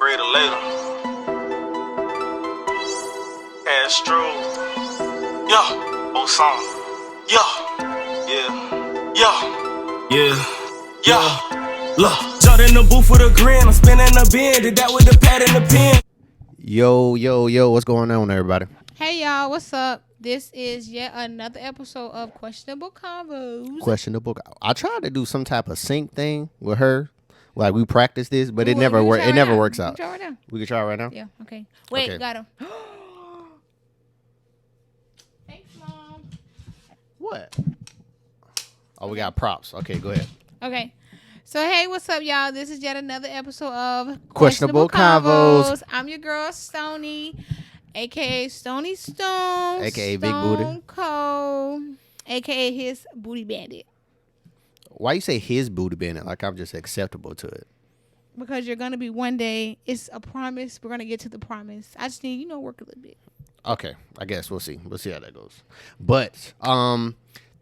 greater later. Astro. Yeah. Osama. Yeah. Look. Jumped in the booth with a grin. I'm spinning the bin. Did that with the pad and the pen. Yo, what's going on, everybody? Hey, y'all, what's up? This is yet another episode of Questionable Convos. I tried to do some type of sync thing with her. Like, we practiced this, but it never works. It never works out. Try right now. We can try right now? Yeah, okay. Wait, Okay. got him. Thanks, Mom. What? Oh, we got props. Okay, go ahead. Okay. So, hey, what's up, y'all? This is yet another episode of Questionable Convos. I'm your girl, Stony, a.k.a. Stony Stone. A.k.a. Big Booty. Stone Cold, a.k.a. his booty bandit. Why you say his booty bandit? Like I'm just acceptable to it. Because you're going to be one day. It's a promise. We're going to get to the promise. I just need, work a little bit. Okay, I guess we'll see. We'll see how that goes. But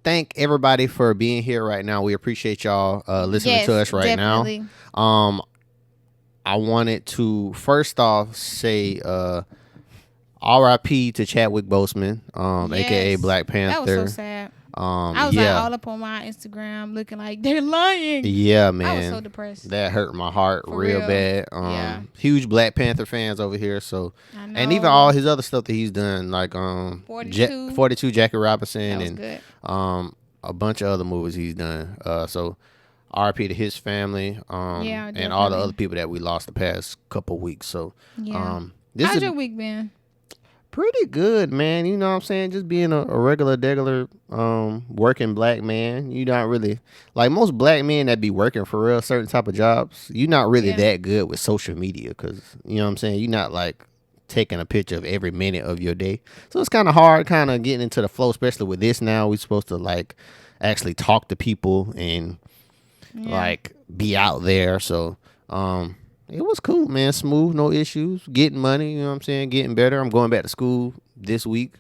thank everybody for being here right now. We appreciate y'all listening to us right definitely. now. I wanted to first off say R.I.P. to Chadwick Boseman, aka Black Panther. That was so sad. I was like all up on my Instagram looking like they're lying. Yeah, man. I was so depressed. That hurt my heart For real real. Bad. Yeah. Huge Black Panther fans over here. So, I know. and even all his other stuff that he's done, like 42 Jackie Robinson, That was and good. a bunch of other movies he's done. So, R.I.P. to his family. And all the other people that we lost the past couple weeks. So, this How's is your week been? pretty good, man. You know what I'm saying? Just being a regular, degular, working black man. You're not really, like most black men that be working for real, certain type of jobs, you're not really that good with social media because, you know what I'm saying? You're not like taking a picture of every minute of your day. So it's kind of hard kind of getting into the flow, especially with this now. We're supposed to like actually talk to people and like be out there. So, it was cool, man. Smooth, no issues. Getting money, you know what I'm saying? Getting better. I'm going back to school this week.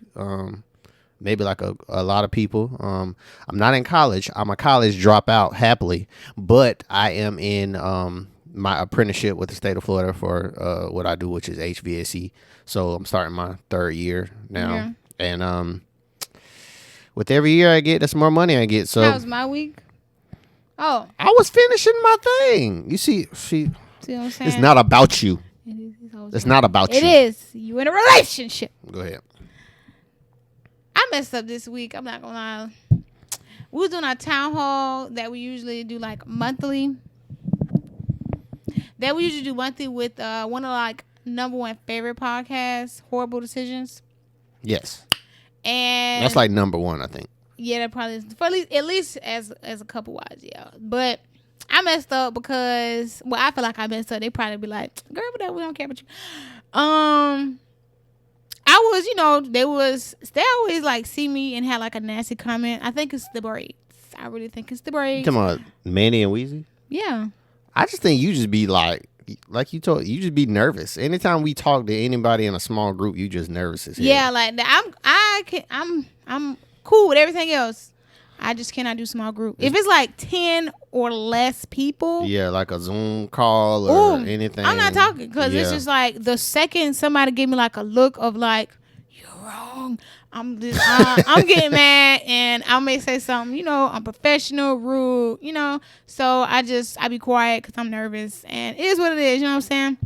Maybe like a lot of people. I'm not in college. I'm a college dropout, happily. But I am in my apprenticeship with the state of Florida for what I do, which is HVAC. So I'm starting my third year now. Yeah. And with every year I get, that's more money I get. So How was my week? Oh. I was finishing my thing. You see See what I'm saying? it's not about you. It's not about you. It is. You in a relationship. Go ahead. I messed up this week. I'm not going to lie. We was doing our town hall that we usually do like monthly. That we usually do monthly with one of like number one favorite podcasts, Horrible Decisions. Yes. And that's like number one, I think. Yeah, that probably is. For at least as a couple wise, yeah. But I messed up because, well, I feel like I messed up. They probably be like, girl, whatever, we don't care about you. I was, they always like see me and have like a nasty comment. I think it's the braids. I really think it's the braids. You talking about Manny and Weezy? Yeah. I just think you just be like you you just be nervous. Anytime we talk to anybody in a small group, you just nervous as hell. Yeah, like I'm cool with everything else. I just cannot do small group. If it's like 10 or less people. Yeah, like a Zoom call or anything. I'm not talking because it's just like the second somebody give me like a look of like, you're wrong. I'm getting mad and I may say something, I'm professional, rude, So I be quiet because I'm nervous and it is what it is, you know what I'm saying?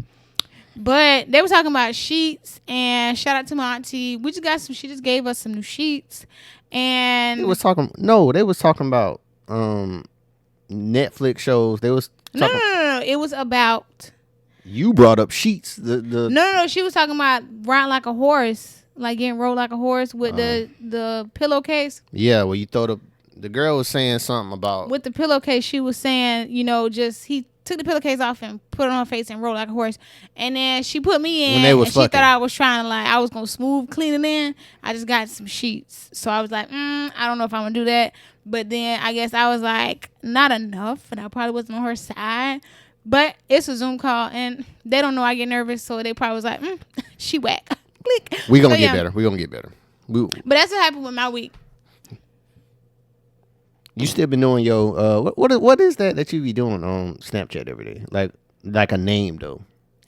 But they were talking about sheets and shout out to my auntie. She just gave us some new sheets. And they was talking about Netflix shows. They was talking, no. It was about. You brought up sheets. No. She was talking about riding like a horse, like getting rolled like a horse with the pillowcase. Yeah, well, you throw the girl was saying something about with the pillowcase. She was saying, he took the pillowcase off and put it on her face and rolled like a horse. And then she put me in when they was and fucking. She thought I was trying to I was going to smooth clean it in. I just got some sheets. So I was like, I don't know if I'm going to do that. But then I guess I was like, not enough. And I probably wasn't on her side. But it's a Zoom call and they don't know I get nervous. So they probably was like, she whack. Click. We're going to get better. We're going to get better. But that's what happened with my week. You still been doing what is that you be doing on Snapchat every day? Like a name though.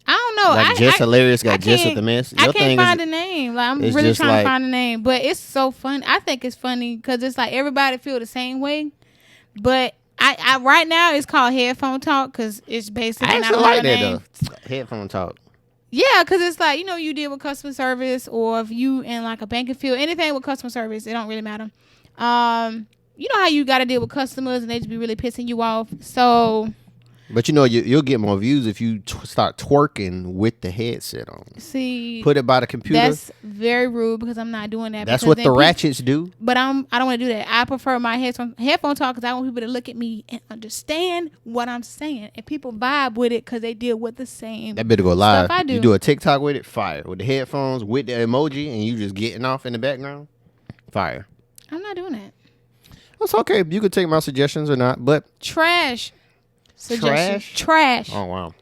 I don't know. Like Just Hilarious got Just with the Mess. I can't find the name. Like I'm really trying to find the name, but it's so funny. I think it's funny because it's like everybody feel the same way. But I right now it's called Headphone Talk because it's basically I actually like that though. Headphone Talk. Yeah, because it's like, you deal with customer service, or if you in like a banking field, anything with customer service, it don't really matter. You know how you got to deal with customers and they just be really pissing you off. So, but you'll get more views if you start twerking with the headset on. See, put it by the computer. That's very rude because I'm not doing that. That's what the ratchets do. But I don't want to do that. I prefer my headphone talk because I want people to look at me and understand what I'm saying, and people vibe with it because they deal with the same. That better go live. Stuff I do. You do a TikTok with it, fire. With the headphones, with the emoji, and you just getting off in the background, fire. I'm not doing that. It's okay. You could take my suggestions or not, but trash. Oh wow.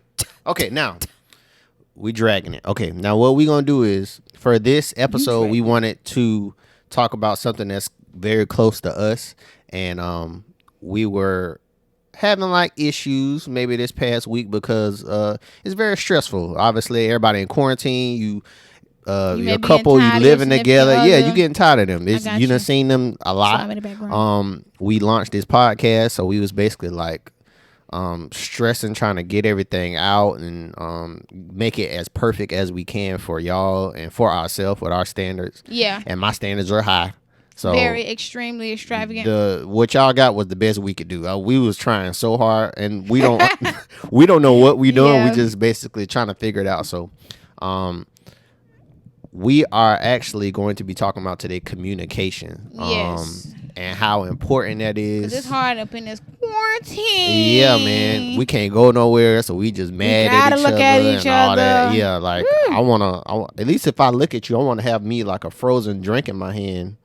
Okay, now we dragging it. Okay, now what we gonna do is for this episode we wanted to talk about something that's very close to us, and we were having like issues maybe this past week because it's very stressful. Obviously, everybody in quarantine. Your couple, you living together. Yeah, you getting tired of them. You done seen them a lot. We launched this podcast, so we was basically like stressing, trying to get everything out and make it as perfect as we can for y'all and for ourselves with our standards. Yeah. And my standards are high. So very extremely extravagant. What y'all got was the best we could do. We was trying so hard, and we don't we don't know what we doing. Yeah. We just basically trying to figure it out. So we are actually going to be talking about today communication. Yes. And how important that is. 'Cause it's hard up in this quarantine. Yeah, man. We can't go nowhere, so we just mad at each other and all that. Yeah, like at least if I look at you, I want to have me like a frozen drink in my hand.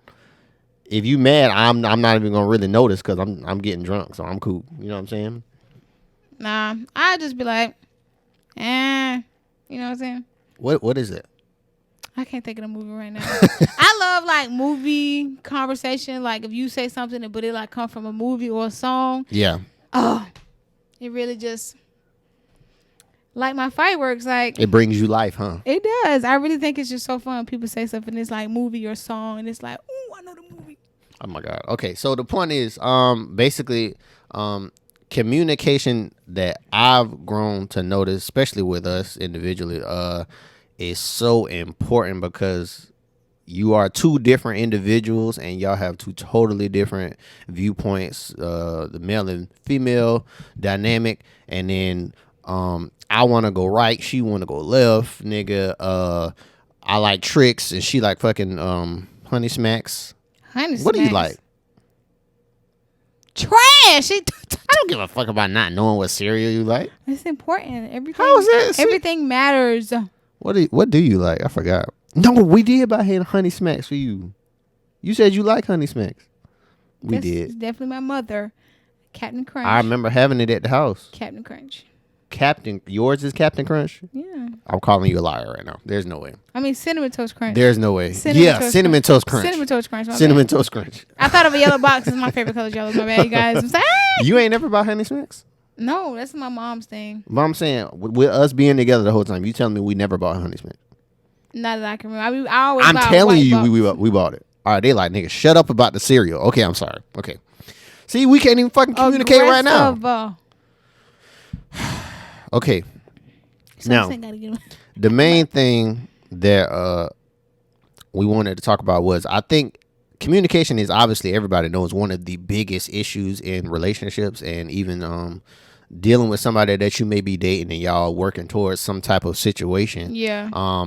If you mad, I'm not even gonna really notice because I'm getting drunk, so I'm cool. You know what I'm saying? Nah, I just be like, you know what I'm saying? What is it? I can't think of the movie right now. I love like movie conversation. Like if you say something, but it like come from a movie or a song. Yeah. Oh, it really just like my fireworks. Like it brings you life, huh? It does. I really think it's just so fun. People say something, it's like movie or song, and it's like, ooh, I know the movie. Oh my God. Okay, so the point is, basically, communication that I've grown to notice, especially with us individually, is so important because you are two different individuals and y'all have two totally different viewpoints, the male and female dynamic, and then I want to go right, she want to go left, nigga. I like tricks and she like fucking honey smacks. What do you like? Trash. I don't give a fuck about not knowing what cereal you like. It's important. Everything. How is that? Everything matters. What do you like? I forgot. No, we did buy honey smacks for you. You said you like honey smacks. Did. It's definitely my mother, Captain Crunch. I remember having it at the house. Captain Crunch. Yours is Captain Crunch? Yeah. I'm calling you a liar right now. There's no way. I mean, Cinnamon Toast Crunch. There's no way. Cinnamon Toast Crunch. Cinnamon Toast Crunch. Cinnamon Toast Crunch. I thought of a yellow box. It's my favorite color, yellow. My bad, you guys. I'm sorry. You ain't never bought honey smacks? No, that's my mom's thing. But I'm saying, with us being together the whole time, you telling me we never bought honey smacks? Not that I can remember. I always I'm telling you, we bought it. All right, they like, nigga, shut up about the cereal. Okay, I'm sorry. Okay. See, we can't even fucking communicate right now. Okay. Now, the main thing that we wanted to talk about was, I think communication is obviously, everybody knows, one of the biggest issues in relationships, and even dealing with somebody that you may be dating and y'all working towards some type of situation. Yeah.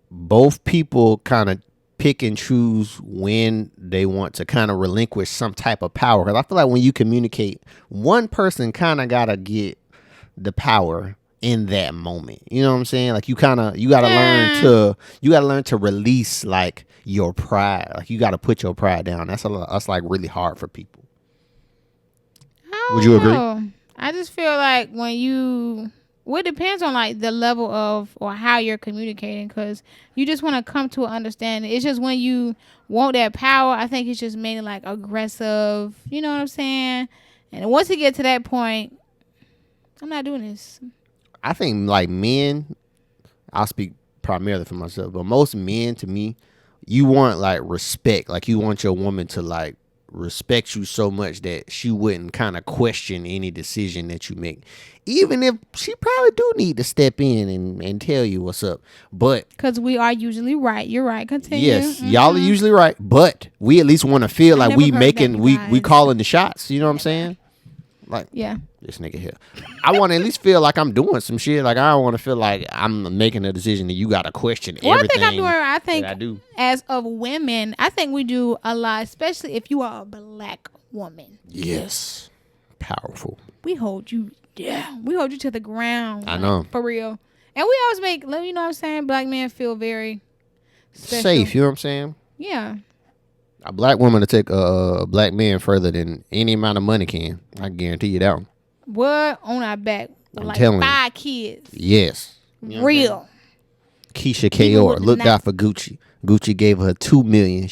Both people kind of pick and choose when they want to kind of relinquish some type of power. Because I feel like when you communicate, one person kind of got to get the power in that moment. You know what I'm saying? Like you got to learn to release like your pride. Like you got to put your pride down. That's like really hard for people. Would you agree? I just feel like it depends on like the level of or how you're communicating, because you just want to come to an understanding. It's just when you want that power, I think it's just mainly like aggressive. You know what I'm saying? And once you get to that point, I'm not doing this. I think like men, I'll speak primarily for myself, but most men, to me, you want like respect. Like you want your woman to like respect you so much that she wouldn't kind of question any decision that you make, even if she probably do need to step in and tell you what's up. But because we are usually right. You're right. Continue. Yes, y'all are usually right, but we at least want to feel like we making we calling the shots. You know what I'm saying? Like, yeah, this nigga here. I want to at least feel like I'm doing some shit. Like I don't want to feel like I'm making a decision that you got to question everything. I think I do. As of women, I think we do a lot, especially if you are a black woman. Yes, powerful. We hold you down. We hold you to the ground. I know, for real. And we always make, you know what I'm saying, black men feel very special. Safe. You know what I'm saying? Yeah. A black woman to take a black man further than any amount of money can. I guarantee you that one. What? On our back. With I'm like telling 5 kids. Yes. You know real. Keisha Kaur looked out for Gucci. Gucci gave her $2 million.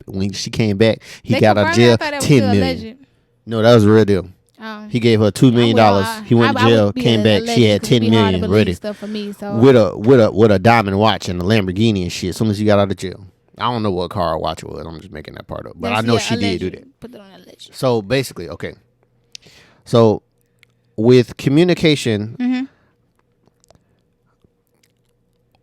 When she came back, he got out of jail $10 million. No, that was a real deal. He gave her $2 million. He went to jail, came back. She had $10 million ready stuff for me, so. with a diamond watch and a Lamborghini and shit. As soon as she got out of jail. I don't know what car or watch it was. I'm just making that part up. But I know she did do that. Put it on alleged. So basically, okay. So with communication, I'm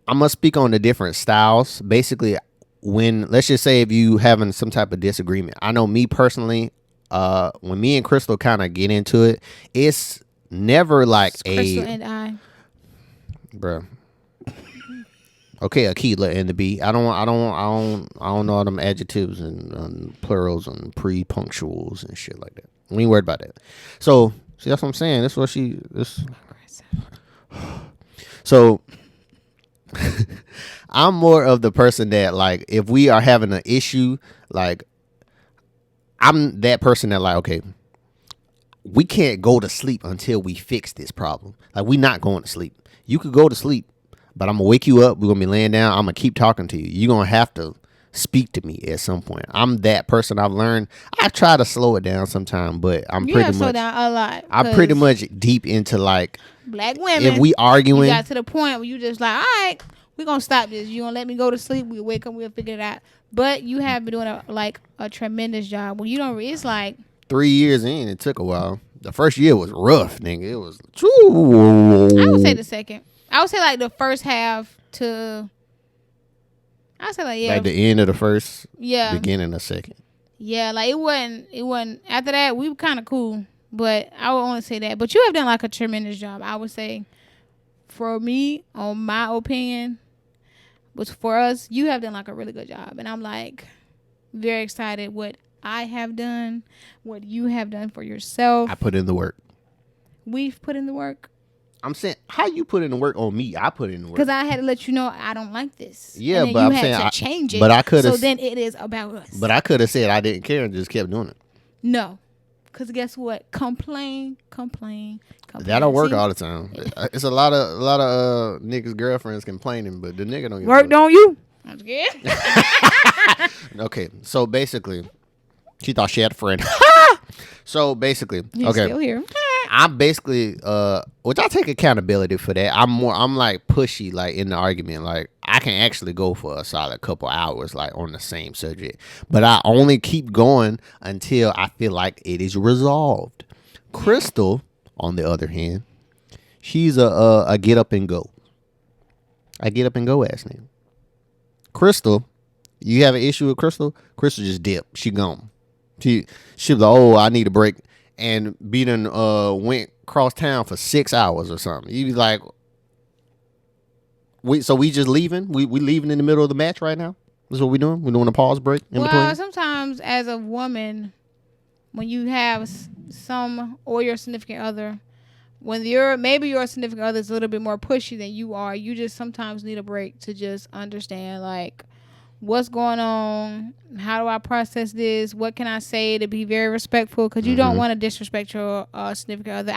going to speak on the different styles. Basically, let's just say if you having some type of disagreement. I know me personally, when me and Crystal kind of get into it, it's never like it's Crystal and I. Bruh. Okay, Akila and the B. I don't know all them adjectives and plurals and pre-punctuals and shit like that. We ain't worried about that. So, see, that's what I'm saying. That's what So, I'm more of the person that, like, if we are having an issue, like, I'm that person that, like, okay, we can't go to sleep until we fix this problem. Like, we not going to sleep. You could go to sleep, but I'm going to wake you up. We're going to be laying down. I'm going to keep talking to you. You're going to have to speak to me at some point. I'm that person. I've learned. I try to slow it down sometime, but I'm pretty much slow down a lot. I'm pretty much deep into like black women. If we arguing, you got to the point where you just like, all right, we're going to stop this. You going to let me go to sleep. We'll wake up. We'll figure it out. But you have been doing a tremendous job. Well, you don't, it's like 3 years in, it took a while. The first year was rough, nigga. It was. I would say the second. I would say like the first half to. I say like like the end of the first. Yeah. Beginning of second. Yeah, like it wasn't. After that, we were kind of cool, but I would only say that. But you have done like a tremendous job. I would say, for me, on my opinion, but for us, you have done like a really good job, and I'm like very excited what I have done, what you have done for yourself. I put in the work. We've put in the work. I'm saying, how you put in the work on me? I put in the work because I had to let you know I don't like this. Yeah, and but I'm saying to change it. But I could have. So then it is about us. But I could have said I didn't care and just kept doing it. No, because guess what? Complain. That don't work all the time. It's a lot of niggas' girlfriends complaining, but the nigga don't work. Don't you? I'm scared. Okay, so basically, she thought she had a friend. So basically, he's okay, still here. I'm basically, which I take accountability for that. I'm like pushy, like in the argument. Like I can actually go for a solid couple hours, like on the same subject. But I only keep going until I feel like it is resolved. Crystal, on the other hand, she's a get up and go. I get up and go ass name. Crystal, you have an issue with Crystal? Crystal just dip. She gone. She was like, oh, I need a break. And went cross town for 6 hours or something. You be like, we just leaving? We leaving in the middle of the match right now? This is what we doing? We're doing a pause break in between? Well, sometimes as a woman, when you have some or your significant other, when maybe your significant other is a little bit more pushy than you are, you just sometimes need a break to just understand like what's going on, how do I process this, what can I say to be very respectful, because you don't want to disrespect your significant other.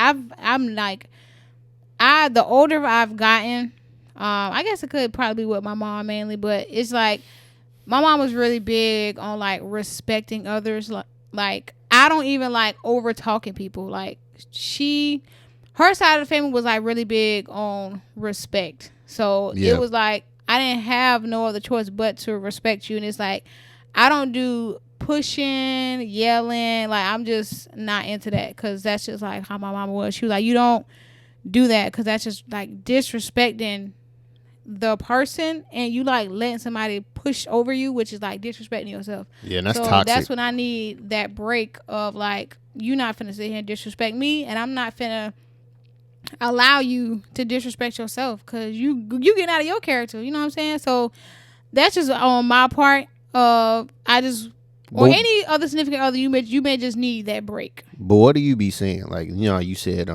The older I've gotten, I guess it could probably be with my mom mainly, but it's like my mom was really big on like respecting others. Like I don't even like over talking people. Like her side of the family was like really big on respect. So it was like I didn't have no other choice but to respect you. And it's like I don't do pushing, yelling. Like I'm just not into that because that's just like how my mama was. She was like, you don't do that because that's just like disrespecting the person, and you like letting somebody push over you, which is like disrespecting yourself. Yeah, and that's so toxic. That's when I need that break of like, you not finna sit here and disrespect me, and I'm not finna allow you to disrespect yourself because you getting out of your character. You know what I'm saying? So that's just on my part. I just or any other significant other, you may just need that break. But what do you be saying? Like, you know, you said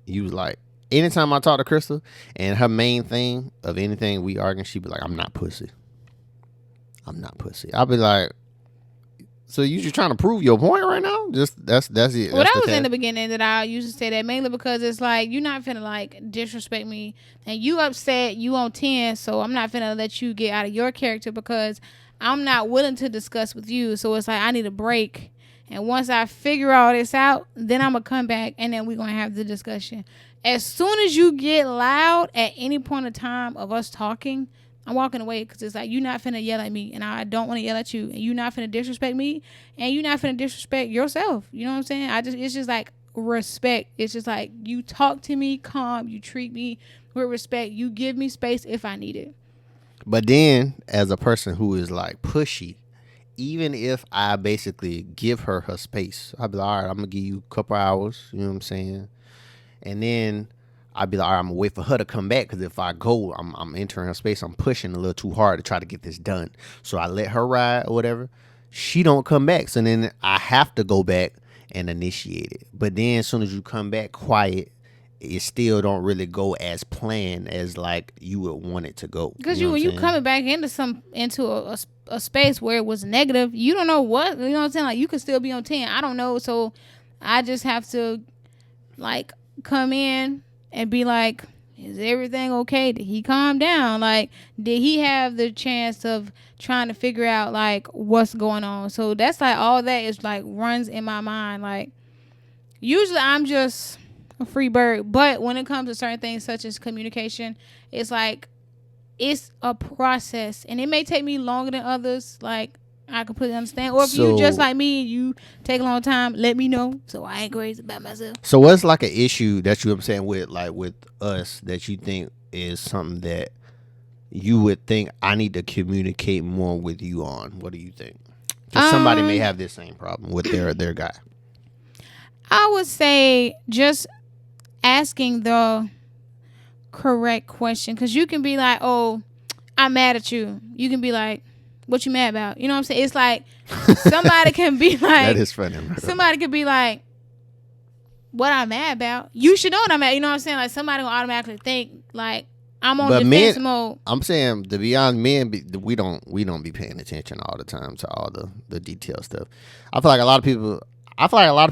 you was like, anytime I talk to Crystal and her main thing of anything we arguing, she be like, I'm not pussy. I'll be like, so you just trying to prove your point right now? Just that's it. Well, that was in the beginning that I used to say that, mainly because it's like you're not finna like disrespect me, and you upset, you on 10, so I'm not finna let you get out of your character because I'm not willing to discuss with you. So it's like I need a break. And once I figure all this out, then I'm going to come back and then we're going to have the discussion. As soon as you get loud at any point of time of us talking, I'm walking away because it's like you're not finna yell at me and I don't want to yell at you. And you're not finna disrespect me and you're not finna disrespect yourself. You know what I'm saying? It's just like respect. It's just like you talk to me calm. You treat me with respect. You give me space if I need it. But then as a person who is like pushy, even if I basically give her space, I'll be like, all right, I'm going to give you a couple hours. You know what I'm saying? And then I'll be like, all right, I'm going to wait for her to come back because if I go, I'm entering her space. I'm pushing a little too hard to try to get this done. So I let her ride or whatever. She don't come back. So then I have to go back and initiate it. But then as soon as you come back quiet, it still don't really go as planned as like you would want it to go. Because when you coming back into a space where it was negative, you don't know what, you know what I'm saying? Like you could still be on 10. I don't know. So I just have to like come in and be like, is everything okay? Did he calm down? Like, did he have the chance of trying to figure out like what's going on? So that's like all that is like runs in my mind. Like usually I'm just a free bird, but when it comes to certain things such as communication, it's like it's a process and it may take me longer than others. Like I completely understand. Or if you just like me and you take a long time, let me know so I ain't crazy about myself. So what's like an issue that you saying with us that you think is something that you would think I need to communicate more with you on? What do you think? Because somebody may have this same problem with their guy. I would say just asking the correct question, because you can be like, oh, I'm mad at you. You can be like, what you mad about? You know what I'm saying? It's like somebody can be like, that is funny. Somebody could be like, what I'm mad about? You should know what I'm mad. You know what I'm saying? Like somebody will automatically think like I'm on defense mode. I'm saying, to be honest, men, we don't be paying attention all the time to all the detail stuff. I feel like a lot of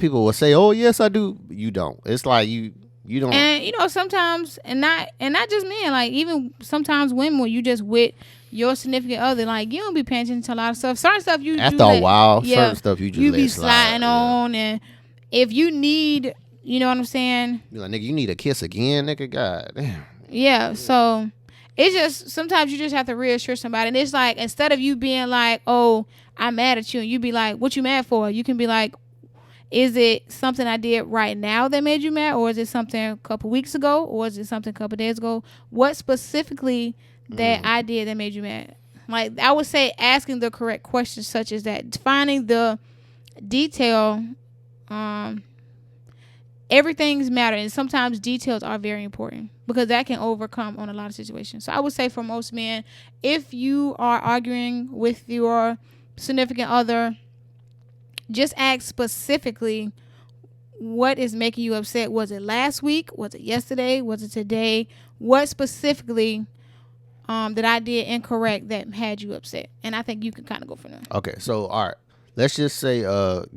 people will say, oh yes I do. You don't. It's like you don't. And you know, sometimes and not just men, like even sometimes women, when you just with your significant other, like you don't be paying attention to a lot of stuff. Certain stuff after a while, certain stuff you be sliding on, and if you need, you know what I'm saying? You're like, nigga, you need a kiss again, nigga. God damn. Yeah, so it's just sometimes you just have to reassure somebody, and it's like instead of you being like, oh, I'm mad at you, and you be like, what you mad for? You can be like, is it something I did right now that made you mad, or is it something a couple weeks ago, or is it something a couple days ago? What specifically that I did that made you mad? Like I would say asking the correct questions such as that, finding the detail. Everything's matter, and sometimes details are very important because that can overcome on a lot of situations. So I would say for most men, if you are arguing with your significant other, just ask specifically what is making you upset. Was it last week? Was it yesterday? Was it today? What specifically that I did incorrect that had you upset? And I think you can kind of go from there. Okay, so all right, let's just say,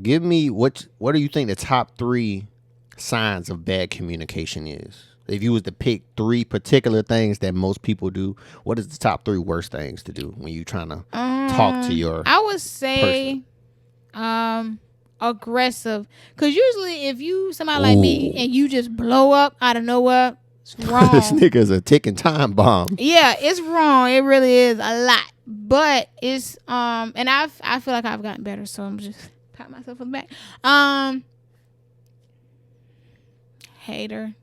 give me what do you think the top 3 signs of bad communication is? If you was to pick 3 particular things that most people do, what is the top 3 worst things to do when you trying to talk to your I would say aggressive. Because usually if you somebody like me and you just blow up out of nowhere, it's wrong. This nigga's a ticking time bomb. Yeah, it's wrong. It really is a lot. But it's and I feel like I've gotten better, so I'm just pat myself on the back. Hater.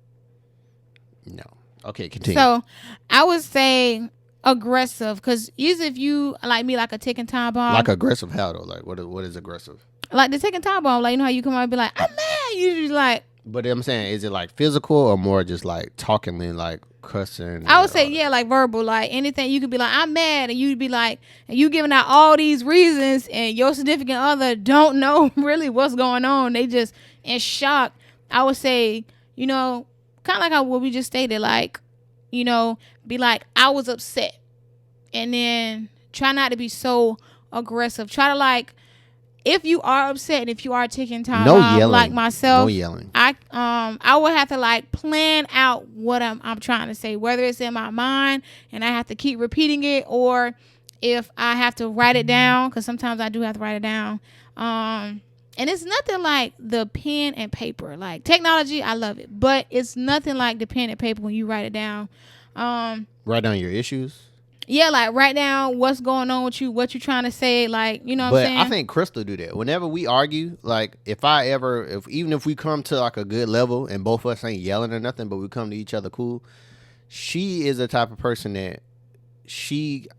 No. Okay, continue. So I would say aggressive, because usually if you like me, like a ticking time bomb. Like aggressive how though? Like what is aggressive? Like the ticking time bomb. Like, you know how you come out and be like, I'm mad. Usually like. But I'm saying, is it like physical or more just like talking and like cussing? I would say, yeah, like verbal. Like anything, you could be like, I'm mad, and you'd be like, and you giving out all these reasons, and your significant other don't know really what's going on. They just in shock. I would say, you know, kind of like how what we just stated, like, you know, be like, I was upset, and then try not to be so aggressive. Try to like, if you are upset and if you are taking time, like myself, no yelling. I would have to like plan out what I'm trying to say, whether it's in my mind and I have to keep repeating it, or if I have to write it down, because sometimes I do have to write it down. And it's nothing like the pen and paper. Like technology, I love it, but it's nothing like the pen and paper when you write it down. Write down your issues. Yeah, like write down what's going on with you, what you're trying to say, like, you know what I'm saying? But I think Crystal do that. Whenever we argue, like even if we come to like a good level and both of us ain't yelling or nothing, but we come to each other cool, she is the type of person that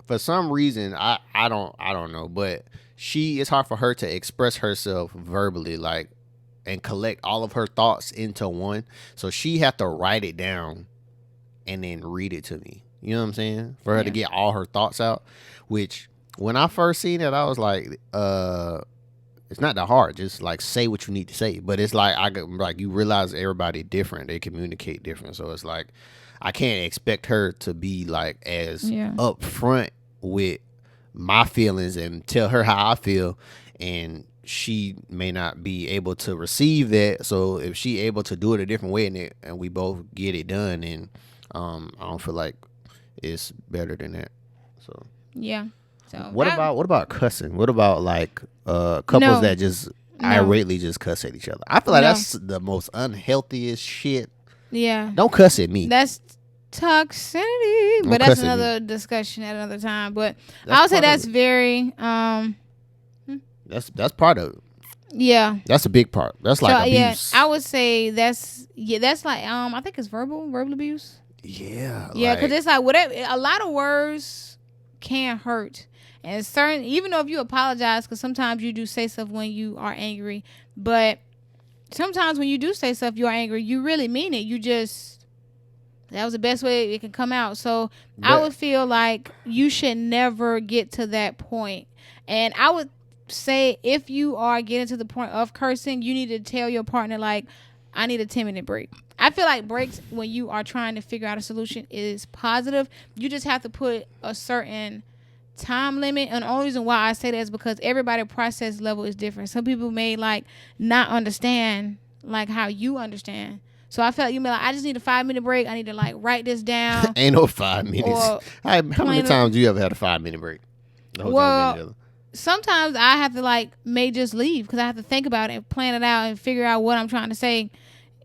for some reason, I don't know, but it's hard for her to express herself verbally, like, and collect all of her thoughts into one. So she have to write it down and then read it to me. You know what I'm saying? For her to get all her thoughts out, which when I first seen it, I was like, it's not that hard. Just like say what you need to say. But it's like, you realize everybody different. They communicate different. So it's like, I can't expect her to be like as upfront with my feelings and tell her how I feel. And she may not be able to receive that. So if she able to do it a different way and we both get it done, and I don't feel like it's better than that. So yeah. So what about cussing? What about like couples that just irately just cuss at each other? I feel like that's the most unhealthiest shit. Yeah. Don't cuss at me. That's toxicity. But that's another discussion at another time. But I would say that's very that's part of it. Yeah. That's a big part. That's like abuse. Yeah, I would say that's like I think it's verbal abuse. Yeah. Yeah, because it's like whatever. A lot of words can hurt, and certain, even though if you apologize, because sometimes you do say stuff when you are angry, but sometimes when you do say stuff you are angry, you really mean it. You just, that was the best way it can come out. So I would feel like you should never get to that point. And I would say if you are getting to the point of cursing, you need to tell your partner, like, I need a 10-minute break. I feel like breaks when you are trying to figure out a solution is positive. You just have to put a certain time limit. And the only reason why I say that is because everybody's process level is different. Some people may like not understand like how you understand. So I felt you may like, I just need a 5-minute break. I need to like write this down. Ain't no 5 minutes. How many times you ever had a 5-minute break? Well, sometimes I have to like may just leave because I have to think about it and plan it out and figure out what I'm trying to say.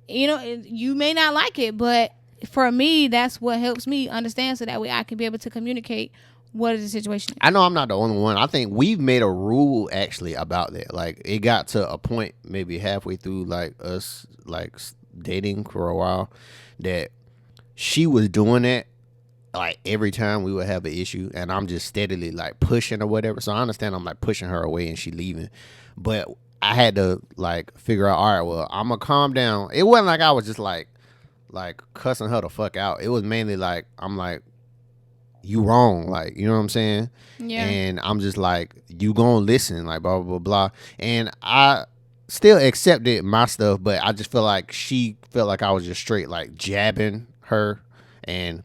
You know, you may not like it, but for me, that's what helps me understand, so that way I can be able to communicate what is the situation. I know I'm not the only one. I think we've made a rule actually about that. Like it got to a point maybe halfway through like us like dating for a while that she was doing that like every time we would have an issue, and I'm just steadily like pushing or whatever. So I understand I'm like pushing her away and she leaving, but I had to like figure out, all right, well, I'm gonna calm down. It wasn't like I was just like cussing her the fuck out. It was mainly like, I'm like, you wrong, like, you know what I'm saying? Yeah. And I'm just like, you gonna listen, like blah blah blah. And I still accepted my stuff, but I just feel like she felt like I was just straight like jabbing her, and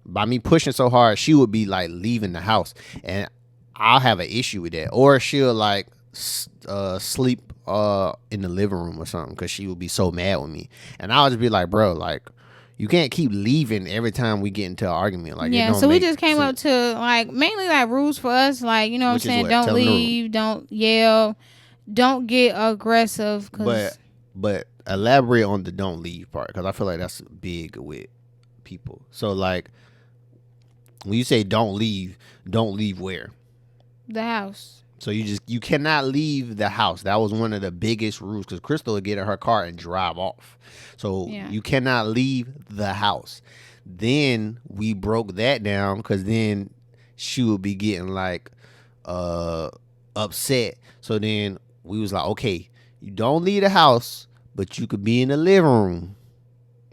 by me pushing so hard, she would be like leaving the house, and I'll have an issue with that. Or she'll like sleep in the living room or something because she would be so mad with me, and I'll just be like, bro, like, you can't keep leaving every time we get into an argument. Like, yeah, so we just came up to like mainly like rules for us, like, you know what I'm saying, don't leave, don't yell, don't get aggressive. But elaborate on the don't leave part, because I feel like that's big with people. So like when you say don't leave where? The house. So you cannot leave the house. That was one of the biggest rules, because Crystal would get in her car and drive off. So you cannot leave the house. Then we broke that down, because then she would be getting like upset. So then we was like, okay, you don't leave the house, but you could be in the living room,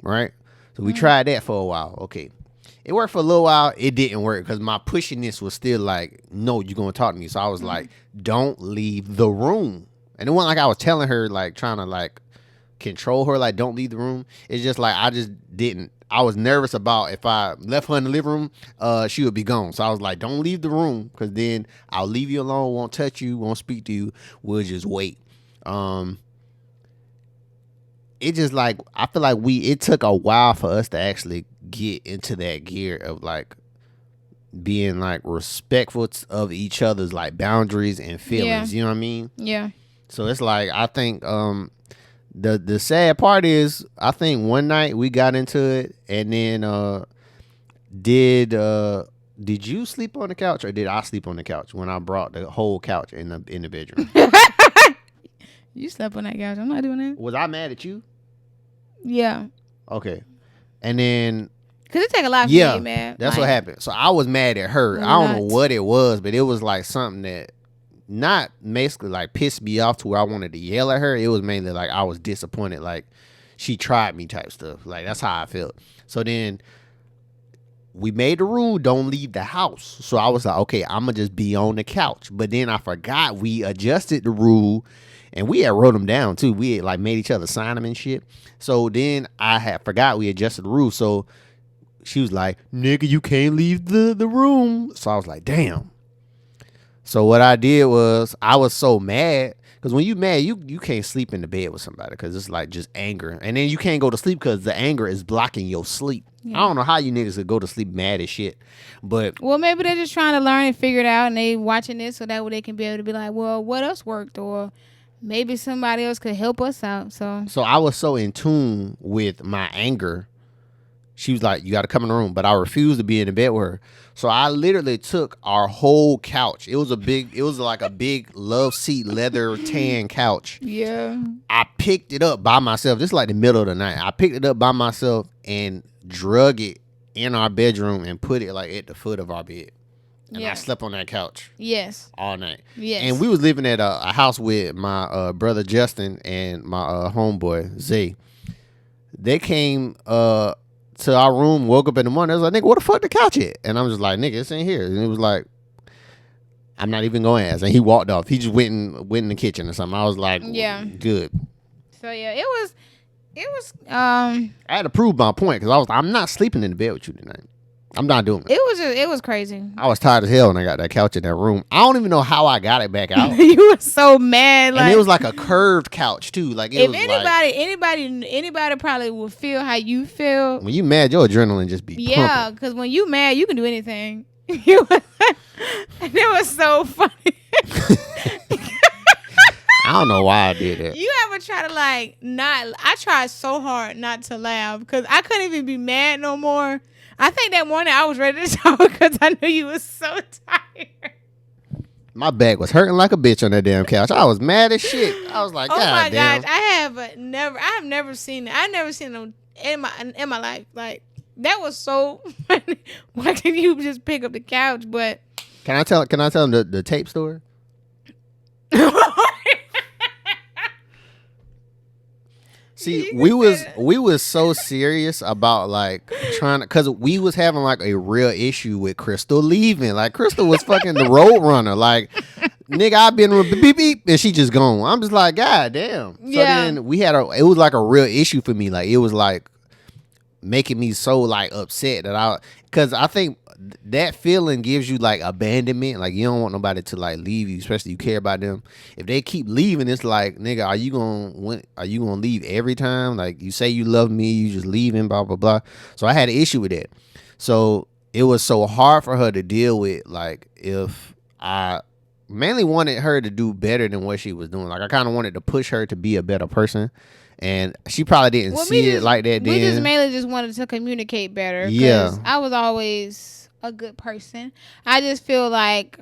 right? So we tried that for a while. Okay. It worked for a little while. It didn't work because my pushiness was still like, no, you're going to talk to me. So I was like, don't leave the room. And it wasn't like I was telling her, like, trying to, like, control her, like, don't leave the room. It's just like I just didn't. I was nervous about if I left her in the living room, she would be gone. So I was like, don't leave the room, because then I'll leave you alone, won't touch you, won't speak to you. We'll just wait. It just like, I feel like it took a while for us to actually get into that gear of like being like respectful of each other's like boundaries and feelings. You know what I mean? Yeah. So it's like, I think the sad part is, I think one night we got into it, and then did you sleep on the couch, or did I sleep on the couch when I brought the whole couch in the bedroom? You slept on that couch. I'm not doing that. Was I mad at you? Yeah. Okay. And then, because it take a lot for me to get mad. That's what happened. So I was mad at her. I don't know what it was, but it was like something that not basically like pissed me off to where I wanted to yell at her. It was mainly like I was disappointed, like she tried me type stuff. Like that's how I felt. So then we made the rule, don't leave the house. So I was like, okay, I'm going to just be on the couch. But then I forgot we adjusted the rule, and we had wrote them down too. We had like made each other sign them and shit. So then I had forgot we adjusted the rule. So she was like, nigga, you can't leave the room. So I was like, damn. So what I did was, I was so mad, because when you mad, you can't sleep in the bed with somebody, because it's like just anger. And then you can't go to sleep because the anger is blocking your sleep. Yeah. I don't know how you niggas could go to sleep mad as shit. But well, maybe they're just trying to learn and figure it out, and they watching this so that way they can be able to be like, well, what else worked? Or maybe somebody else could help us out. So I was so in tune with my anger. She was like, you got to come in the room. But I refused to be in the bed with her. So I literally took our whole couch. It was like a big love seat leather tan couch. Yeah. I picked it up by myself. This is like the middle of the night. I picked it up by myself and drug it in our bedroom and put it like at the foot of our bed. And I slept on that couch. Yes. All night. Yes. And we was living at a house with my brother Justin and my homeboy Zay. They came to our room, woke up in the morning. I was like, nigga, what the fuck the couch at? And I'm just like, nigga, it's in here. And it was like, I'm not even going to ask. And he walked off. He just went in the kitchen or something. I was like, yeah, good. So yeah, it was. I had to prove my point, because I'm not sleeping in the bed with you tonight. I'm not doing it. It was crazy. I was tired as hell when I got that couch in that room. I don't even know how I got it back out. You were so mad. And it was like a curved couch too. Like if anybody probably would feel how you feel. When you mad, your adrenaline just be pumping. Because when you mad, you can do anything. And it was so funny. I don't know why I did it. You ever try to like not? I tried so hard not to laugh because I couldn't even be mad no more. I think that morning I was ready to talk because I knew you was so tired. My back was hurting like a bitch on that damn couch. I was mad as shit. I was like, God damn. Oh my gosh, I have never seen it. I've never seen them in my life. Like that was so funny. Why didn't you just pick up the couch? But can I tell them the tape story? See, we was so serious about like trying to, because we was having like a real issue with Crystal leaving. Like Crystal was fucking the road runner. Like, nigga, I've been beep beep, and she just gone. I'm just like, God damn. So then it was like a real issue for me. Like it was like making me so like upset that because I think that feeling gives you like abandonment. Like you don't want nobody to like leave you, especially you care about them. If they keep leaving, it's like, nigga, are you gonna leave every time? Like you say you love me, you just leaving, blah blah blah. So I had an issue with that. So it was so hard for her to deal with, like if I mainly wanted her to do better than what she was doing. Like I kind of wanted to push her to be a better person, and she probably didn't see it like that. We then just mainly just wanted to communicate better. Yeah, I was always a good person. I just feel like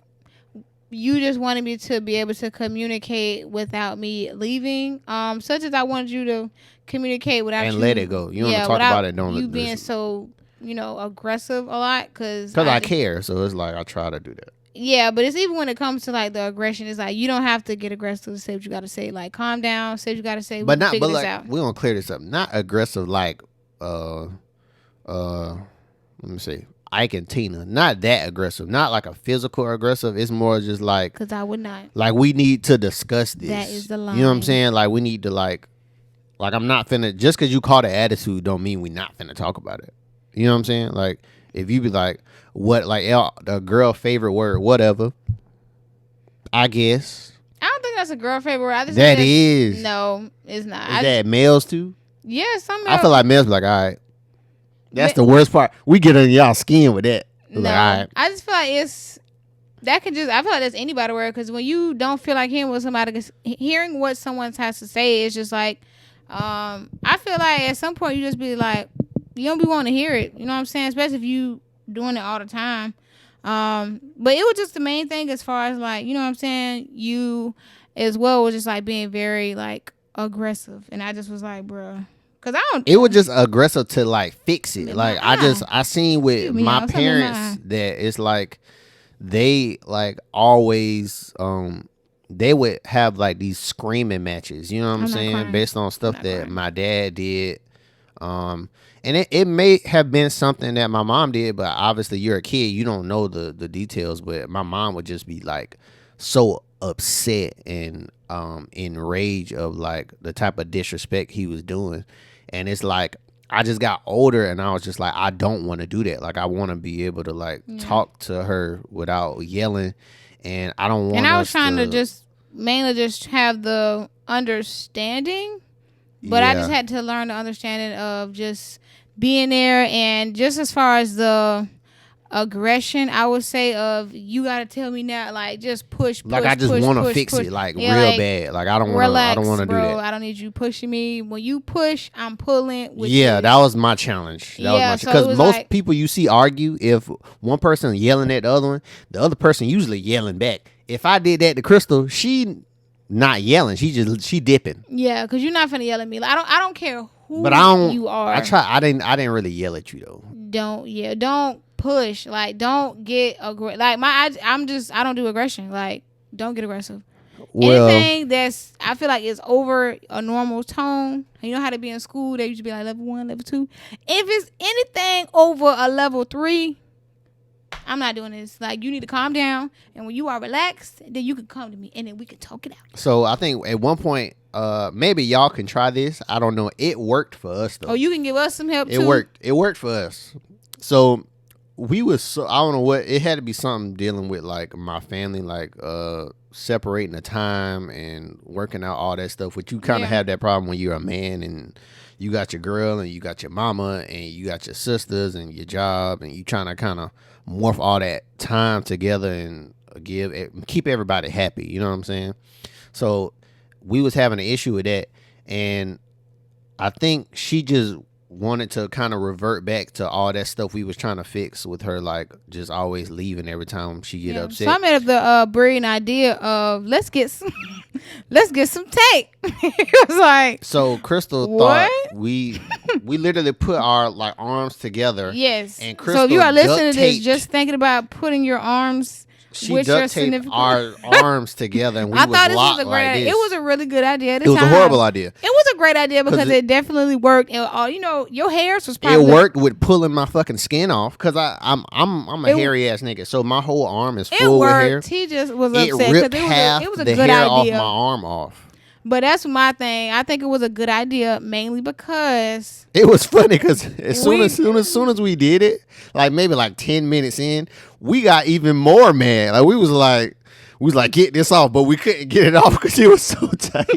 you just wanted me to be able to communicate without me leaving. Such as I wanted you to communicate without and you, let it go. You don't talk about it. Don't you being so aggressive a lot because I care. So it's like I try to do that. Yeah, but it's even when it comes to like the aggression, it's like you don't have to get aggressive to say what you got to say. Like calm down, say what you got to say. But not, figure but this like out. we gonna clear this up. Not aggressive like let me see, Ike and Tina. Not that aggressive. Not like a physical aggressive. It's more just like because I would not. Like we need to discuss this. That is the line. You know what I'm saying? Like we need to like I'm not finna just because you caught an attitude don't mean we not finna talk about it. You know what I'm saying? Like if you be like what like the girl favorite word whatever. I guess. I don't think that's a girl favorite word. I just that is. No, it's not. Is that males too? Yeah, some males. I feel like males be like, all right. That's the worst part. We get on y'all skin with that. No, like, all right. I just feel like I feel like that's anybody word because when you don't feel like hearing what someone has to say, it's just like, I feel like at some point you just be like, you don't be wanting to hear it. You know what I'm saying? Especially if you doing it all the time. But it was just the main thing as far as like, you know what I'm saying? You as well was just like being very like aggressive. And I just was like, bruh. Cause I don't. It was just aggressive to like fix it. Like I seen with my parents that it's like they like always they would have like these screaming matches. You know what I'm saying? Crying. Based on stuff that my dad did. And it may have been something that my mom did, but obviously you're a kid, you don't know the details. But my mom would just be like so upset and enraged of like the type of disrespect he was doing. And it's like I just got older and I was just like, I don't want to do that. Like I want to be able to like talk to her without yelling, and I don't want. And I was trying to just mainly just have the understanding, but I just had to learn the understanding of just being there. And just as far as the aggression, I would say of you got to tell me now, like just push. Like I just want to fix it, like real bad. Like I don't want to. I don't want to do that. I don't need you pushing me. When you push, I'm pulling. That was my challenge. Because most people you see argue, if one person yelling at the other person usually yelling back. If I did that to Crystal, she not yelling. She dipping. Yeah, because you're not finna yell at me. Like, I don't care who you are. I didn't really yell at you though. Don't push. Like, don't get aggressive. Like I don't do aggression. Like, don't get aggressive. Well, anything that's I feel like is over a normal tone. You know how to be in school? They used to be like level 1, level 2. If it's anything over a level 3, I'm not doing this. Like, you need to calm down, and when you are relaxed, then you can come to me, and then we can talk it out. So I think at one point, maybe y'all can try this. I don't know. It worked for us though. Oh, you can give us some help too. It worked for us. So we was I don't know what it had to be something dealing with like my family, like separating the time and working out all that stuff. Which you kind of have that problem when you're a man and you got your girl and you got your mama and you got your sisters and your job and you trying to kind of morph all that time together and keep everybody happy. You know what I'm saying? So we was having an issue with that, and I think she just wanted to kind of revert back to all that stuff we was trying to fix with her, like just always leaving every time she get upset. So I made up the brilliant idea of let's get some tape. It was like, so Crystal thought we literally put our like arms together. Yes. And Crystal, so if you are listening to this, just thinking about putting your arms. She duct taped our arms together, and we was locked like this. It was a really good idea. It was a horrible idea. It was a great idea because it definitely worked. And, your hairs was probably. It worked with pulling my fucking skin off because I'm a hairy ass nigga, so my whole arm is full with hair. He just was upset because it was a the good hair idea. off my arm off. But that's my thing. I think it was a good idea mainly because it was funny because as soon as we did it, like maybe like 10 minutes in, we got even more mad. Like we was like get this off, but we couldn't get it off because it was so tight.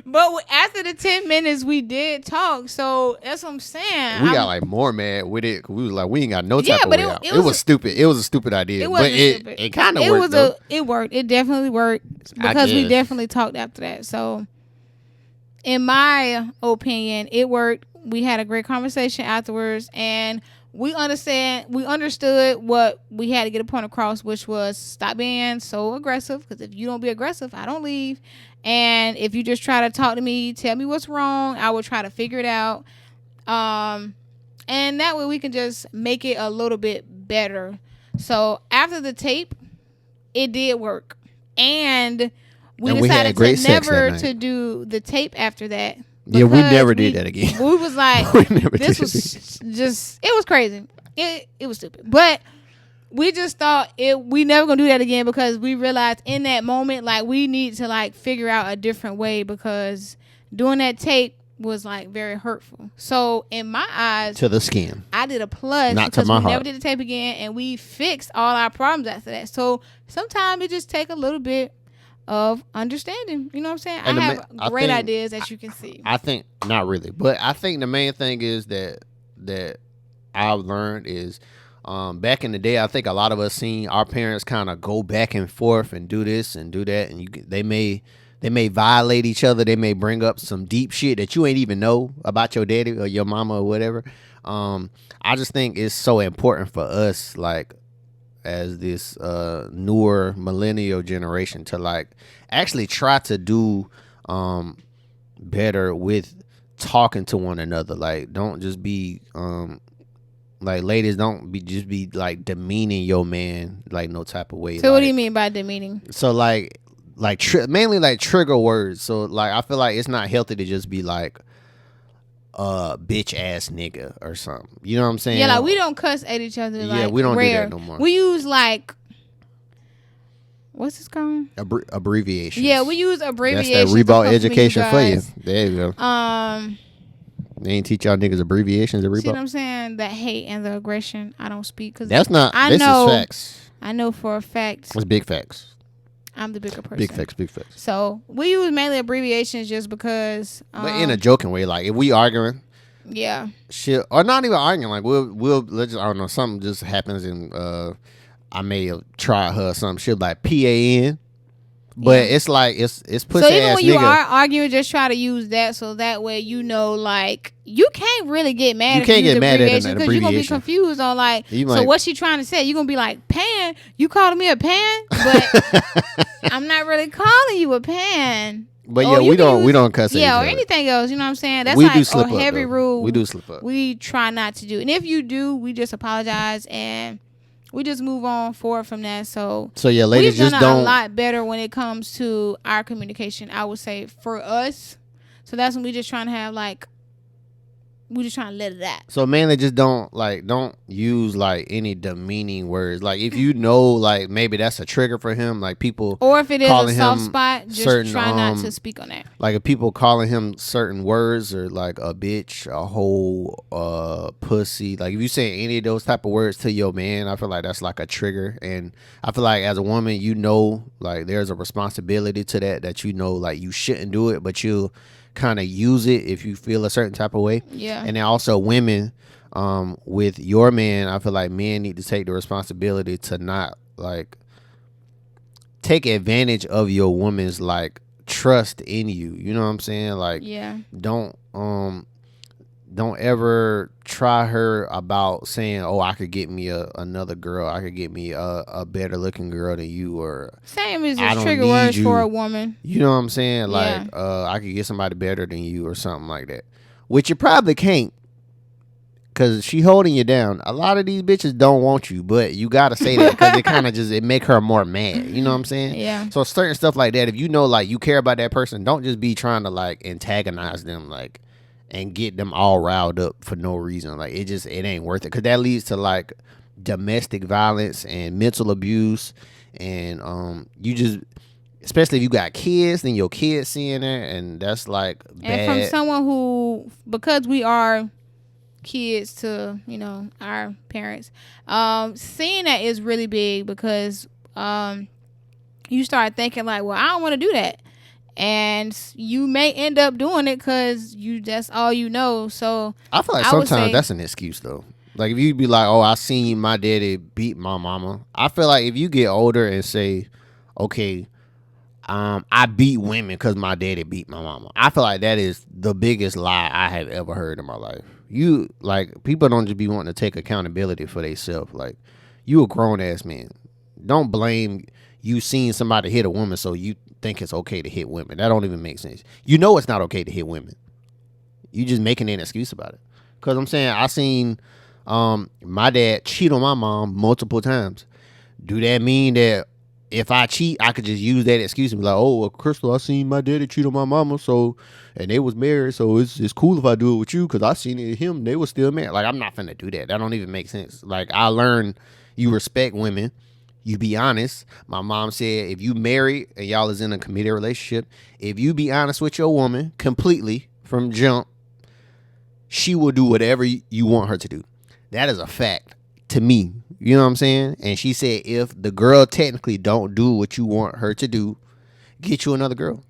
But after the 10 minutes, we did talk. So that's what I'm saying. We got like more mad with it. We was like, we ain't got no type of way out. It was stupid. It was a stupid idea. It but stupid. It kind of worked. It worked. It definitely worked because we definitely talked after that. So in my opinion, it worked. We had a great conversation afterwards, and we understood what we had to get a point across, which was stop being so aggressive. Because if you don't be aggressive, I don't leave. And if you just try to talk to me, tell me what's wrong, I will try to figure it out. And that way we can just make it a little bit better. So after the tape, it did work. And we decided to never to do the tape after that. Yeah, we never did that again. We was like, this was just, it was crazy. It was stupid. But we just thought we never gonna do that again because we realized in that moment, like, we need to like figure out a different way because doing that tape was like very hurtful. So in my eyes, to the skin, I did a plus not because to my we heart. never did the tape again, and we fixed all our problems after that. So sometimes it just take a little bit of understanding. You know what I'm saying? And I have great ideas, as you can see. I think not really, but I think the main thing is that I've learned is back in the day, I think a lot of us seen our parents kind of go back and forth and do this and do that, and they may violate each other. They may bring up some deep shit that you ain't even know about your daddy or your mama or whatever. I just think it's so important for us, like, as this newer millennial generation, to like actually try to do better with talking to one another. Like, don't just be like, ladies, don't be like demeaning your man like no type of way. So what do you mean by demeaning? So mainly like trigger words. So like, I feel like it's not healthy to just be like bitch ass nigga or something. You know what I'm saying? Yeah, like, we don't cuss at each other. Yeah, like, we don't rare. do that no more. We use like, what's this called? Abbreviations. Yeah, we use abbreviations. That's that Reebok education for you. There you go. They ain't teach y'all niggas abbreviations at Reebok. See what I'm saying? That hate and the aggression, I don't speak because that's not. This is facts. I know for a fact. It's big facts. I'm the bigger person. Big facts, big facts. So we use mainly abbreviations just because. But in a joking way, like if we arguing. Yeah. Shit, or not even arguing. Like we'll let's just, I don't know, something just happens and I may have tried her or something. She'll be like PAN. But it's like it's pussy so even ass when you nigga. are arguing, just try to use that so that way you know, like, you can't really get mad. You can't get mad at an because you're gonna be confused on like, so what's she trying to say? You're gonna be like, pan? You calling me a pan? But I'm not really calling you a pan. But yeah, we don't cuss at each or other. anything else. You know what I'm saying? That's we like do slip a heavy up, rule. We do slip up. We try not to do, and if you do, we just apologize and we just move on forward from that. So yeah, ladies, we've done just don't. a lot better when it comes to our communication, I would say, for us. So that's when we just trying to have like, we just trying to let it out. So mainly just don't use like any demeaning words. Like if you know like maybe that's a trigger for him, like people, or if it is a soft spot, just try not to speak on that. Like if people calling him certain words or like a bitch, a hoe, pussy, like if you say any of those type of words to your man, I feel like that's like a trigger. And I feel like as a woman, you know, like there's a responsibility to that you know, like you shouldn't do it, but you kind of use it if you feel a certain type of way. Yeah. And then also women, with your man, I feel like men need to take the responsibility to not like take advantage of your woman's like trust in you. You know what I'm saying? Like, yeah. Don't ever try her about saying, oh, I could get me another girl. I could get me a better looking girl than you, or same as just trigger words for a woman. You know what I'm saying? Like, I could get somebody better than you or something like that, which you probably can't, because she holding you down. A lot of these bitches don't want you, but you got to say that because it kind of just, it make her more mad. You know what I'm saying? Yeah. So certain stuff like that, if you know, like you care about that person, don't just be trying to like antagonize them, like, and get them all riled up for no reason. Like it ain't worth it, because that leads to like domestic violence and mental abuse. And you just, especially if you got kids, then your kids seeing that, and that's like bad. And from someone who, because we are kids to, you know, our parents, seeing that is really big, because you start thinking like, well, I don't want to do that. and you may end up doing it because that's all you know. So I feel like sometimes that's an excuse though. Like if you be like, oh, I seen my daddy beat my mama. I feel like if you get older and say, okay, I beat women because my daddy beat my mama. I feel like that is the biggest lie I have ever heard in my life. You like people don't just be wanting to take accountability for themselves. Like you a grown ass man. Don't blame you seeing somebody hit a woman so you think it's okay to hit women. That don't even make sense. You know it's not okay to hit women. You just making an excuse about it. Cause I'm saying I seen my dad cheat on my mom multiple times. Do that mean that if I cheat, I could just use that excuse and be like, oh, well, Crystal, I seen my daddy cheat on my mama, so and they was married, so it's cool if I do it with you because I seen it with him, they was still married. Like I'm not finna do that. That don't even make sense. Like I learned you respect women. You be honest. My mom said if you married and y'all is in a committed relationship, if you be honest with your woman completely from jump, she will do whatever you want her to do. That is a fact to me. You know what I'm saying? And she said if the girl technically don't do what you want her to do, get you another girl.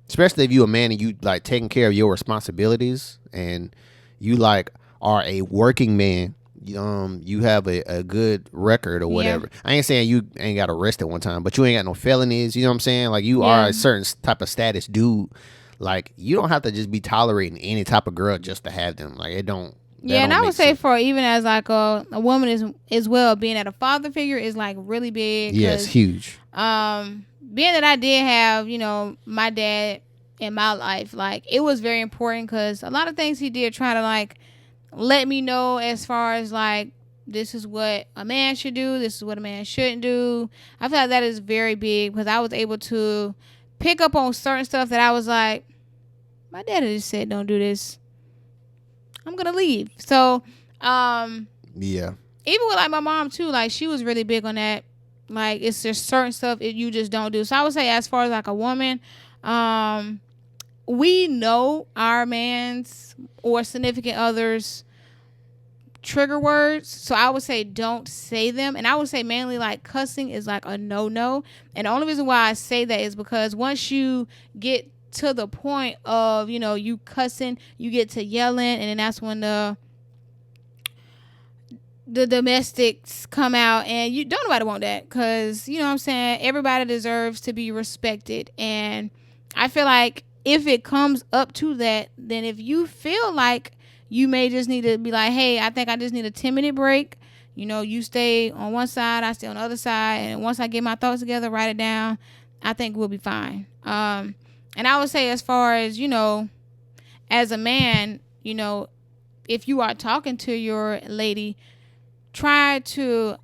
Especially if you a man and you like taking care of your responsibilities and you like are a working man. You have a good record or whatever. Yeah. I ain't saying you ain't got arrested one time, but you ain't got no felonies. You know what I'm saying? Like you are a certain type of status dude. Like you don't have to just be tolerating any type of girl just to have them. Like it don't. Yeah, and I would say for even as like a woman as well, being at a father figure is like really big. Yes, huge. Being that I did have, my dad in my life, like it was very important because a lot of things he did try to like let me know as far as like this is what a man should do, this is what a man shouldn't do. I feel like that is very big because I was able to pick up on certain stuff that I was like, my daddy just said don't do this, I'm gonna leave. So yeah, even with like my mom too, like she was really big on that. Like it's just certain stuff you just don't do. So I would say as far as like a woman, we know our man's or significant others trigger words. So I would say don't say them. And I would say mainly like cussing is like a no. And the only reason why I say that is because once you get to the point of, you cussing, you get to yelling, and then that's when the domestics come out, and you don't nobody want that because, you know what I'm saying, everybody deserves to be respected. And I feel like if it comes up to that, then if you feel like you may just need to be like, hey, I think I just need a 10-minute break. You stay on one side, I stay on the other side, and once I get my thoughts together, write it down, I think we'll be fine. And I would say as far as, as a man, if you are talking to your lady, try to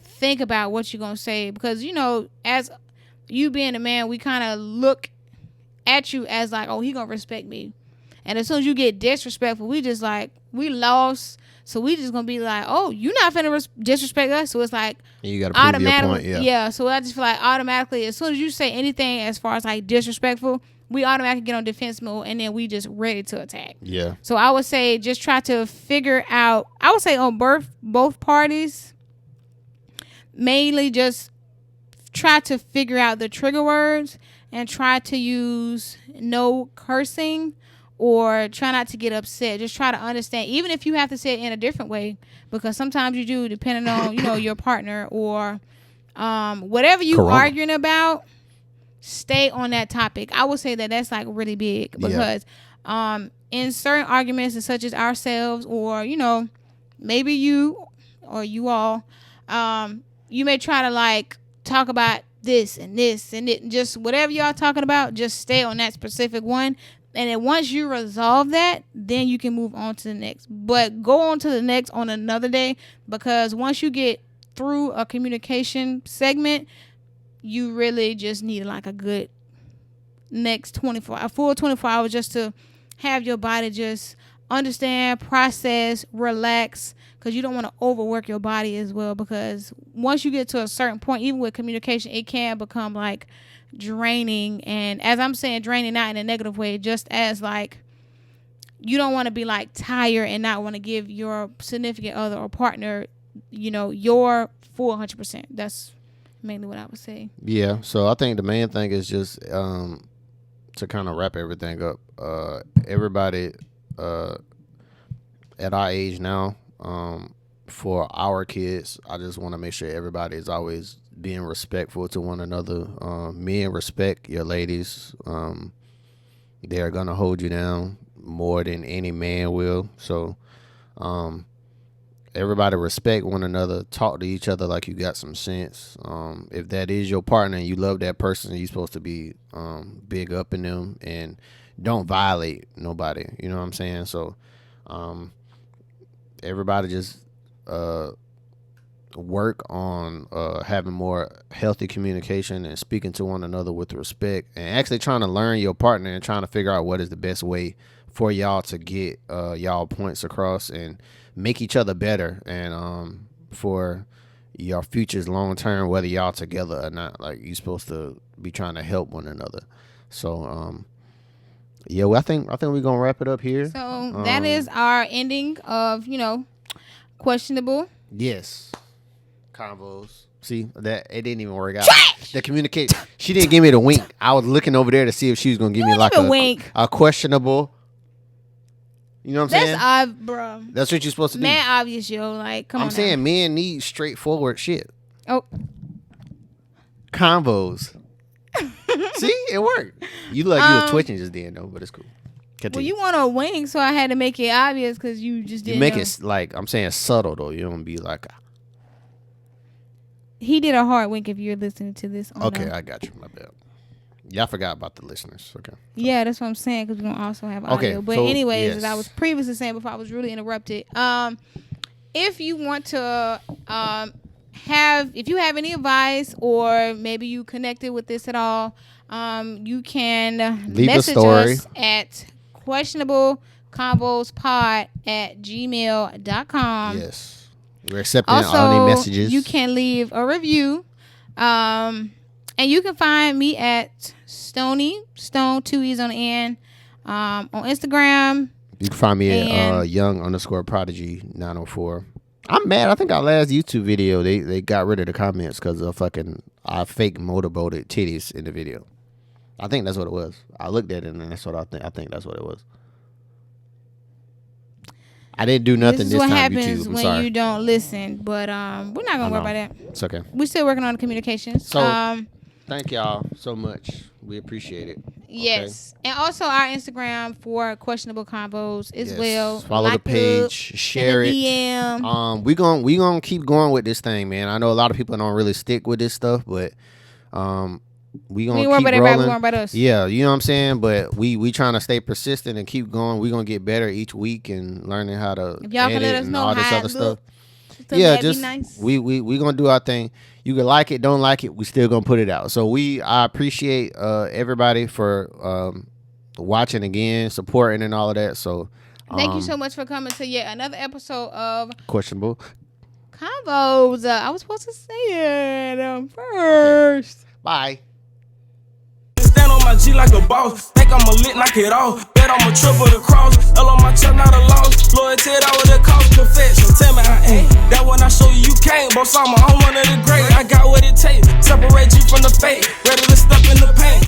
think about what you're going to say because, as you being a man, we kind of look at you as like, oh, he going to respect me. And as soon as you get disrespectful, we just like, we lost. So we just going to be like, oh, you're not finna disrespect us. So it's like, you got to prove your point. Yeah. So I just feel like automatically, as soon as you say anything as far as like disrespectful, we automatically get on defense mode and then we just ready to attack. Yeah. So I would say just try to figure out, I would say on both parties, mainly just try to figure out the trigger words and try to use no cursing or try not to get upset. Just try to understand, even if you have to say it in a different way, because sometimes you do, depending on, your partner or whatever you arguing about, stay on that topic. I would say that that's like really big because in certain arguments and such as ourselves or, maybe you or you all, you may try to like talk about this and this and it, just whatever y'all talking about, just stay on that specific one. And then once you resolve that, then you can move on to the next. But go on to the next on another day because once you get through a communication segment, you really just need like a good next a full 24 hours just to have your body just understand, process, relax, because you don't want to overwork your body as well, because once you get to a certain point, even with communication, it can become like draining. And as I'm saying, draining not in a negative way, just as like you don't want to be like tired and not want to give your significant other or partner, your full 100%. That's mainly what I would say. Yeah. So I think the main thing is just to kind of wrap everything up. Everybody at our age now, for our kids, I just want to make sure everybody is always being respectful to one another. Men, respect your ladies. They're gonna hold you down more than any man will. So everybody respect one another. Talk to each other like you got some sense. If that is your partner and you love that person, you're supposed to be big up in them and don't violate nobody. You know what I'm saying? So everybody just work on having more healthy communication and speaking to one another with respect, and actually trying to learn your partner and trying to figure out what is the best way for y'all to get y'all points across and make each other better, and for your futures long term, whether y'all together or not. Like, you're supposed to be trying to help one another. So yeah, well, I think we're gonna wrap it up here. So that is our ending of, questionable. Yes. Convos. See, that it didn't even work out. The communicate. She didn't give me the wink. I was looking over there to see if she was gonna give me like a wink. A questionable. You know what I'm saying? That's bro. That's what you're supposed to do. Man, obvious, yo. Like, come on. I'm saying men need straightforward shit. Oh. Convos. See, it worked. You look, you was twitching just then though, but it's cool. Continue. Well, you want a wink, so I had to make it obvious because you just didn't. You make it like, I'm saying, subtle though. You don't be like. He did a hard wink if you're listening to this. Okay, I got you. My bad. Y'all forgot about the listeners. Okay. Yeah, that's what I'm saying, because we're going to also have audio. Okay, but so, anyways, yes. as I was previously saying before I was really interrupted, if you want to if you have any advice, or maybe you connected with this at all, you can message us at questionableconvospod@gmail.com. Yes. We're accepting all the messages. Also, you can leave a review. And you can find me at Stone 2 E's on the end, on Instagram. You can find me at young_prodigy904. I'm mad. I think our last YouTube video, they got rid of the comments because of our fake motorboated titties in the video. I think that's what it was. I looked at it and that's what I think. I think that's what it was. I didn't do nothing this time, YouTube. This is what happens when you don't listen. But we're not going to worry about that. It's okay. We're still working on the communication. So, thank y'all so much. We appreciate it. Yes. Okay. And also our Instagram for Questionable Convos as well. Follow the page. Share it. DM. We gonna keep going with this thing, man. I know a lot of people don't really stick with this stuff, but we gonna keep rolling. About us. Yeah, you know what I'm saying? But we trying to stay persistent and keep going. We gonna get better each week and learning how to if y'all can let us know all this how other it stuff. Yeah, just nice. we gonna do our thing. You can like it, don't like it, we still gonna put it out. So I appreciate everybody for watching again, supporting and all of that. So thank you so much for coming to yet another episode of Questionable Convos. I was supposed to say it first. Okay. Bye. Stand on my G like a boss. Think I'ma lit, knock it off. Bet I'ma triple the cross. L on my chest, not a loss. Loyalty, that was the cost. Perfection. Tell me I ain't. That when I show you, you can't. Boss, I'm one of the great. I got what it takes. Separate you from the fake. Ready to step in the paint.